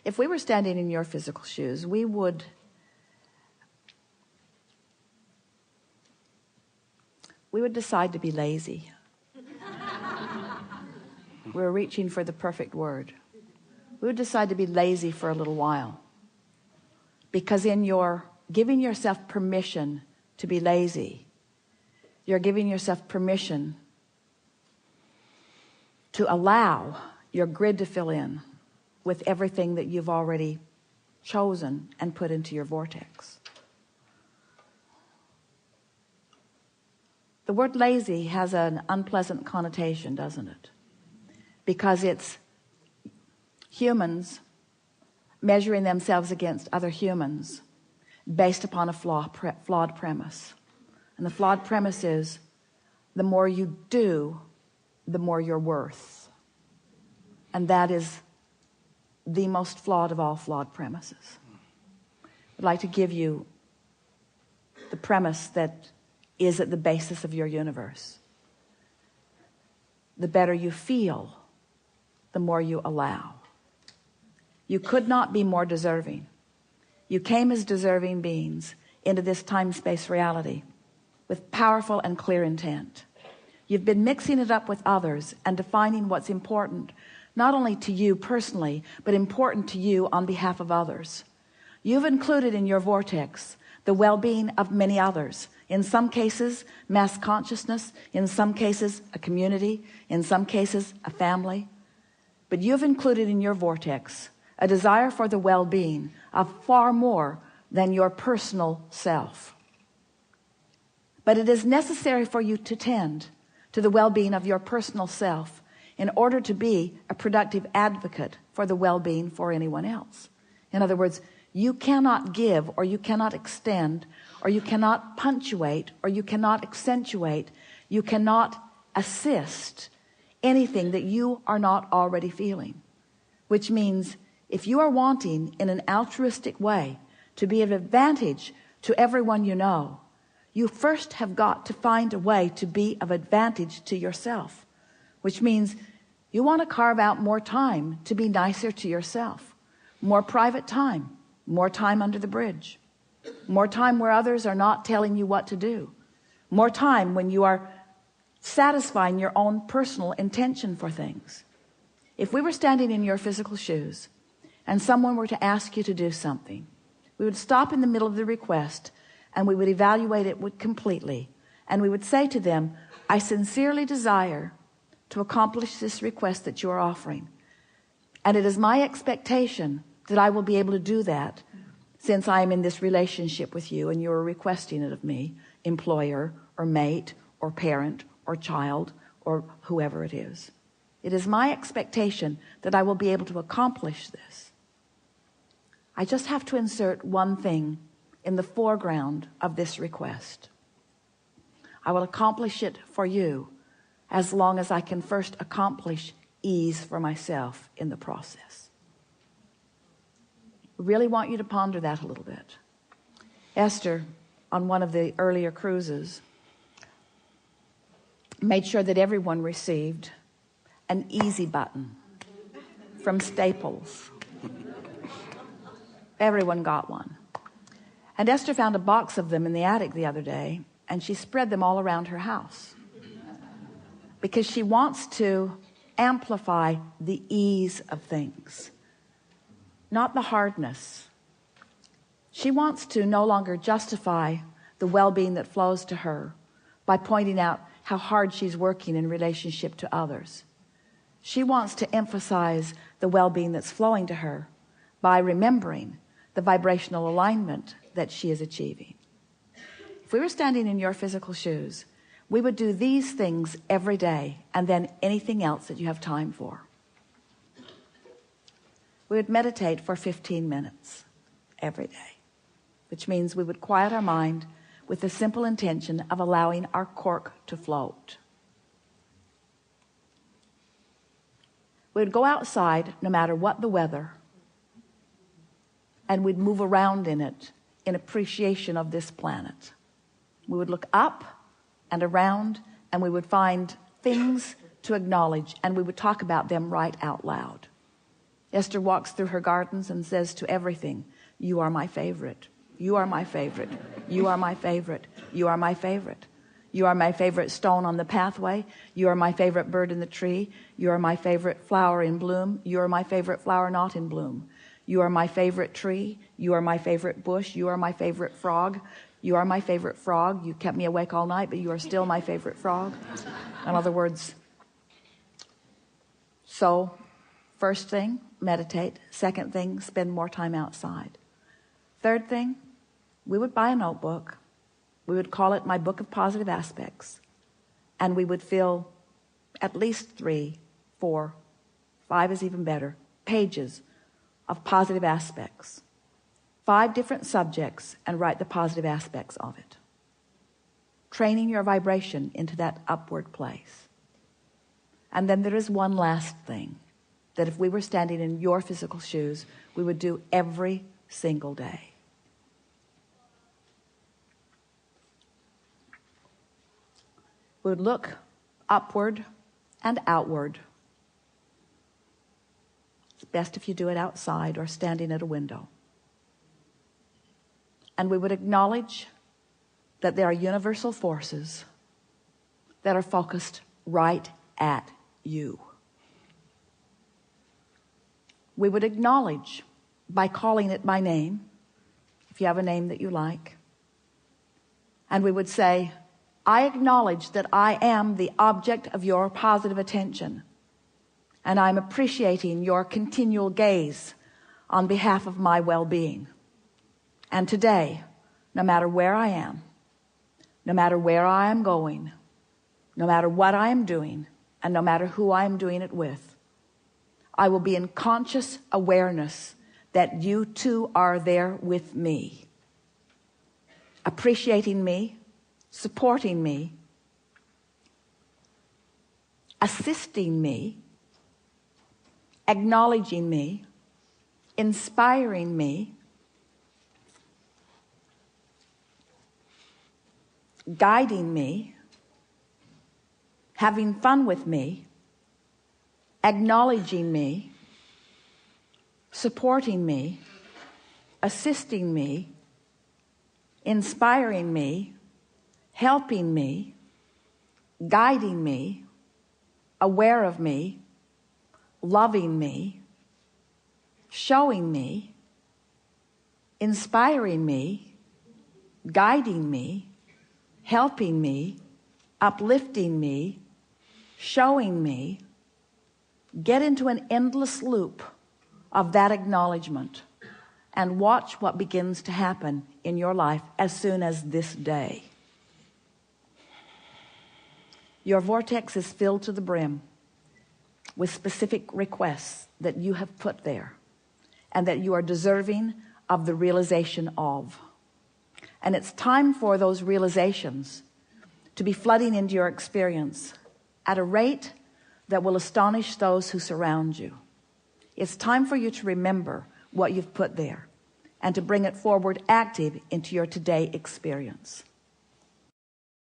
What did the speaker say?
If we were standing in your physical shoes, we would decide to be lazy. We're reaching for the perfect word. We would decide to be lazy for a little while, because in your giving yourself permission to be lazy, you're giving yourself permission to allow your grid to fill in with everything that you've already chosen and put into your vortex. The word lazy has an unpleasant connotation, doesn't it? Because it's humans measuring themselves against other humans based upon a flawed premise. And the flawed premise is, the more you do, the more you're worth. And that is the most flawed of all flawed premises. I'd like to give you the premise that is at the basis of your universe. The better you feel, the more you allow. You could not be more deserving. You came as deserving beings into this time-space reality with powerful and clear intent. You've been mixing it up with others and defining what's important, not only to you personally, but important to you on behalf of others. You've included in your vortex the well-being of many others. In some cases, mass consciousness. In some cases, a community. In some cases, a family. But you've included in your vortex a desire for the well-being of far more than your personal self. But it is necessary for you to tend to the well-being of your personal self in order to be a productive advocate for the well-being for anyone else. In other words, you cannot give, or you cannot extend, or you cannot punctuate, or you cannot accentuate, you cannot assist anything that you are not already feeling. Which means, if you are wanting in an altruistic way to be of advantage to everyone you know, you first have got to find a way to be of advantage to yourself. Which means you want to carve out more time to be nicer to yourself. More private time. More time under the bridge. More time where others are not telling you what to do. More time when you are satisfying your own personal intention for things. If we were standing in your physical shoes and someone were to ask you to do something, we would stop in the middle of the request and we would evaluate it completely. And we would say to them, I sincerely desire to accomplish this request that you are offering. And it is my expectation that I will be able to do that, since I am in this relationship with you and you are requesting it of me, employer or mate or parent or child or whoever it is. It is my expectation that I will be able to accomplish this. I just have to insert one thing in the foreground of this request. I will accomplish it for you as long as I can first accomplish ease for myself in the process. Really want you to ponder that a little bit. Esther, on one of the earlier cruises, made sure that everyone received an easy button from Staples. Everyone got one. And Esther found a box of them in the attic the other day, and she spread them all around her house because she wants to amplify the ease of things, not the hardness. She wants to no longer justify the well-being that flows to her by pointing out how hard she's working in relationship to others. She wants to emphasize the well-being that's flowing to her by remembering the vibrational alignment that she is achieving. If we were standing in your physical shoes, we would do these things every day, and then anything else that you have time for. We would meditate for 15 minutes every day, which means we would quiet our mind with the simple intention of allowing our cork to float. We would go outside no matter what the weather, and we'd move around in it in appreciation of this planet. We would look up and around, and we would find things to acknowledge, and we would talk about them right out loud. Esther walks through her gardens and says to everything, you are my favorite. You are my favorite. You are my favorite. You are my favorite. You are my favorite stone on the pathway. You are my favorite bird in the tree. You are my favorite flower in bloom. You are my favorite flower not in bloom. You are my favorite tree. You are my favorite bush. You are my favorite frog. You are my favorite frog. You kept me awake all night, but you are still my favorite frog. In other words, so first thing, meditate. Second thing, spend more time outside. Third thing, we would buy a notebook. We would call it My Book of Positive Aspects. And we would fill at least 3, 4, 5 is even better, pages of positive aspects. 5 different subjects, and write the positive aspects of it. Training your vibration into that upward place. And then there is one last thing that if we were standing in your physical shoes, we would do every single day. We would look upward and outward. It's best if you do it outside or standing at a window. And we would acknowledge that there are universal forces that are focused right at you. We would acknowledge by calling it by name, if you have a name that you like. And we would say, I acknowledge that I am the object of your positive attention, and I'm appreciating your continual gaze on behalf of my well-being. And today, no matter where I am, no matter where I am going, no matter what I am doing, and no matter who I am doing it with, I will be in conscious awareness that you too are there with me, appreciating me, supporting me, assisting me, acknowledging me, inspiring me, guiding me, having fun with me, acknowledging me, supporting me, assisting me, inspiring me, helping me, guiding me, aware of me, loving me, showing me, inspiring me, guiding me, helping me, uplifting me, showing me. Get into an endless loop of that acknowledgement and watch what begins to happen in your life as soon as this day. Your vortex is filled to the brim with specific requests that you have put there and that you are deserving of the realization of. And it's time for those realizations to be flooding into your experience at a rate that will astonish those who surround you. It's time for you to remember what you've put there and to bring it forward active into your today experience.